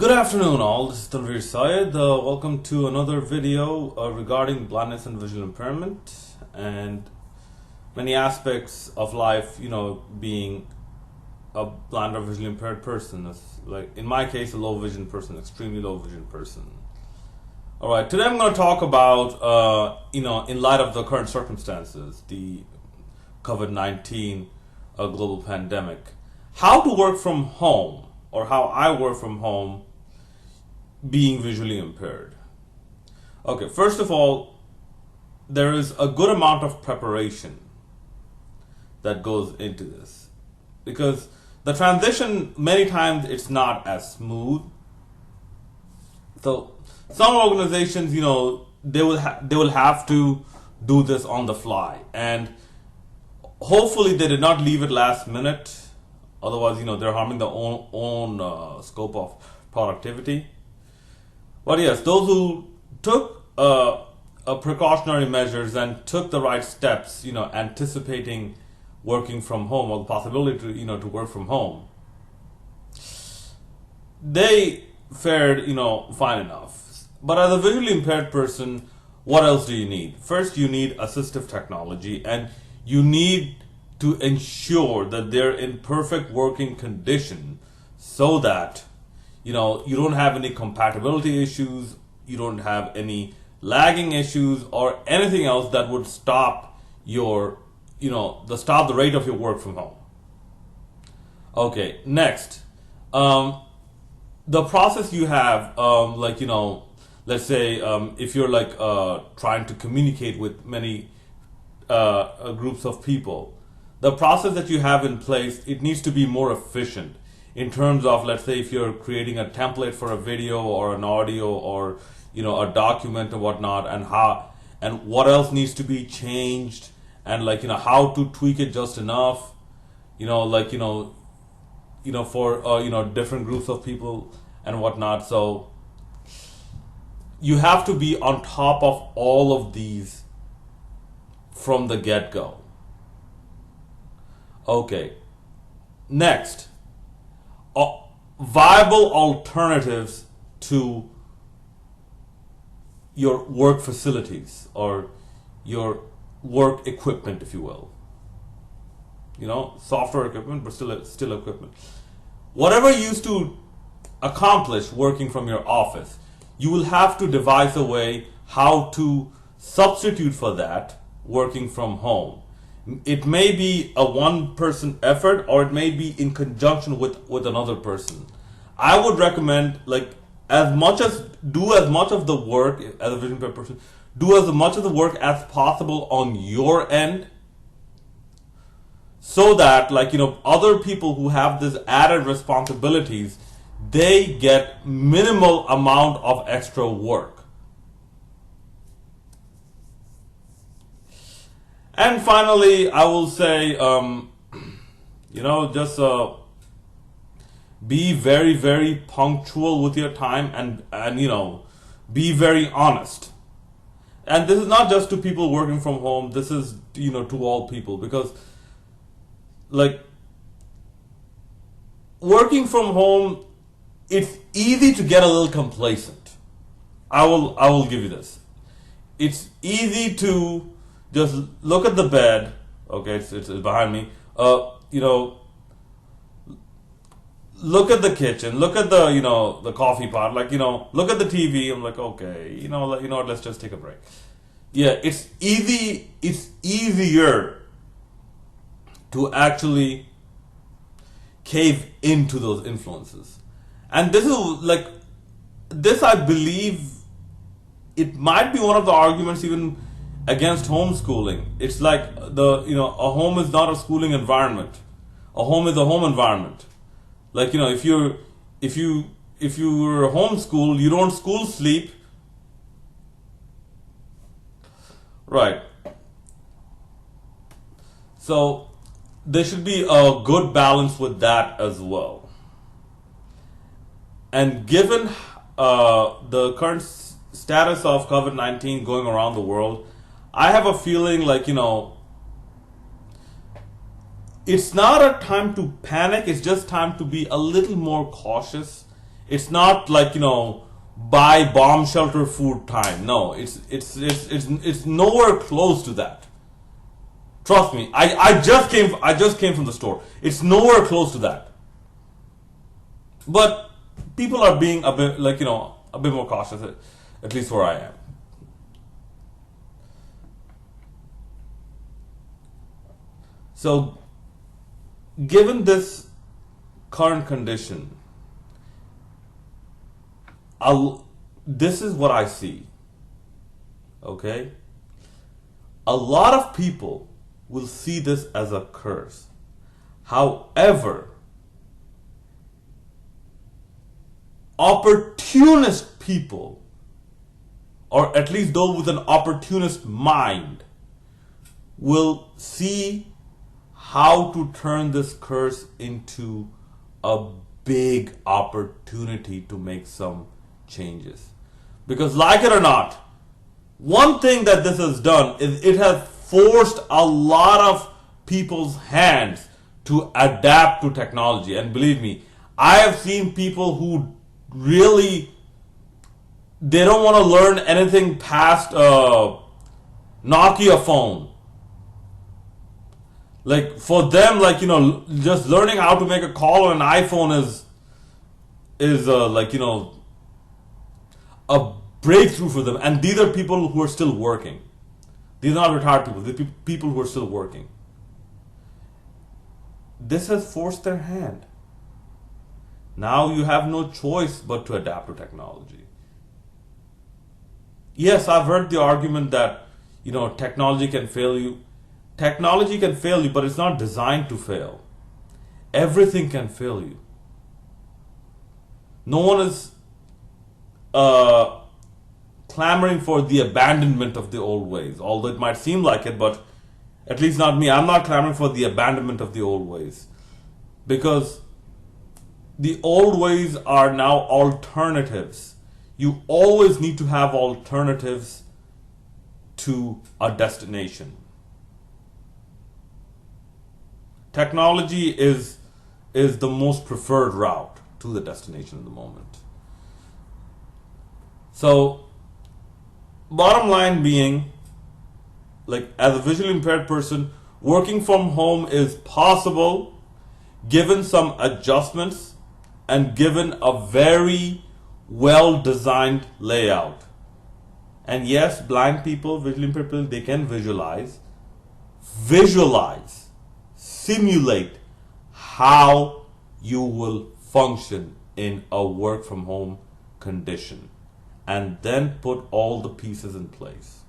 Good afternoon all, this is Tanveer Syed. Welcome to another video regarding blindness and visual impairment and many aspects of life, being a blind or visually impaired person. Like in my case, a low vision person, extremely low vision person. Alright, today I'm going to talk about, in light of the current circumstances, the COVID-19 global pandemic, how to work from home, or how I work from home being visually impaired. Okay, first of all, there is a good amount of preparation that goes into this, because the transition, many times it's not as smooth. So some organizations, they will have to do this on the fly, and hopefully they did not leave it last minute. Otherwise, they're harming their own scope of productivity. But yes, those who took precautionary measures and took the right steps, anticipating working from home or the possibility to work from home, they fared, fine enough. But as a visually impaired person, what else do you need? First, you need assistive technology, and you need to ensure that they're in perfect working condition so that you don't have any compatibility issues, you don't have any lagging issues or anything else that would stop your stop the rate of your work from home. Okay, next, the process you have, let's say if you're trying to communicate with many groups of people, the process that you have in place, it needs to be more efficient in terms of, let's say, if you're creating a template for a video or an audio or a document or whatnot, and what else needs to be changed, and how to tweak it just enough, for different groups of people and whatnot. So you have to be on top of all of these from the get-go. Okay, next, viable alternatives to your work facilities or your work equipment, if you will. Software equipment, but still equipment. Whatever you used to accomplish working from your office, you will have to devise a way how to substitute for that working from home. It may be a one-person effort, or it may be in conjunction with another person. I would recommend, do as much of the work as a vision impaired person, do as much of the work as possible on your end, so that other people who have this added responsibilities, they get minimal amount of extra work. And finally, I will say, just be very, very punctual with your time, and be very honest. And this is not just to people working from home. This is to all people, because working from home, it's easy to get a little complacent. I will give you this. It's easy to just look at the bed. Okay, it's behind me. Look at the kitchen. Look at the coffee pot. Look at the TV. I'm like, okay, what? Let's just take a break. Yeah, it's easy. It's easier to actually cave into those influences, and this is this. I believe it might be one of the arguments even against homeschooling. It's like a home is not a schooling environment. A home is a home environment. If you're homeschooled, you don't school sleep, right? So there should be a good balance with that as well. And given the current status of COVID-19 going around the world, I have a feeling it's not a time to panic, it's just time to be a little more cautious It's not like, buy bomb shelter food time. No, it's nowhere close to that. Trust me, I just came from the store. It's nowhere close to that. But people are being a bit a bit more cautious, at least where I am. So, given this current condition, this is what I see. Okay? A lot of people will see this as a curse. However, opportunist people, or at least those with an opportunist mind, will see how to turn this curse into a big opportunity to make some changes. Because, like it or not, one thing that this has done is it has forced a lot of people's hands to adapt to technology. And believe me, I have seen people who really, they don't want to learn anything past a Nokia phone. Like, for them, just learning how to make a call on an iPhone is a breakthrough for them. And these are people who are still working. These are not retired people. These are people who are still working. This has forced their hand. Now you have no choice but to adapt to technology. Yes, I've heard the argument that, technology can fail you. Technology can fail you, but it's not designed to fail. Everything can fail you. No one is clamoring for the abandonment of the old ways, although it might seem like it, but at least not me. I'm not clamoring for the abandonment of the old ways, because the old ways are now alternatives. You always need to have alternatives to a destination. Technology is the most preferred route to the destination at the moment. So, bottom line being, as a visually impaired person, working from home is possible given some adjustments and given a very well-designed layout. And yes, blind people, visually impaired people, they can visualize, simulate how you will function in a work from home condition, and then put all the pieces in place.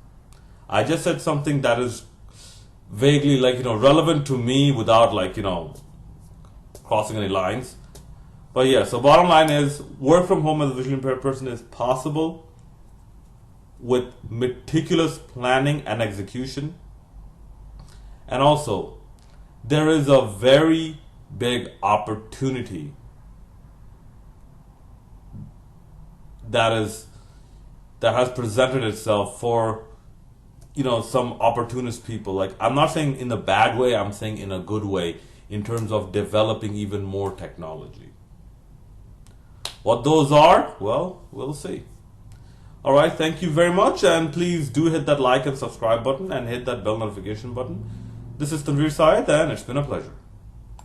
I just said something that is vaguely relevant to me without crossing any lines. But yeah, so bottom line is, work from home as a visually impaired person is possible with meticulous planning and execution. And also, there is a very big opportunity that has presented itself for some opportunist people. I'm not saying in a bad way, I'm saying in a good way, in terms of developing even more technology. What those are, well, we'll see. Alright, thank you very much, and please do hit that like and subscribe button and hit that bell notification button. This is Tanveer Syed, and it's been a pleasure.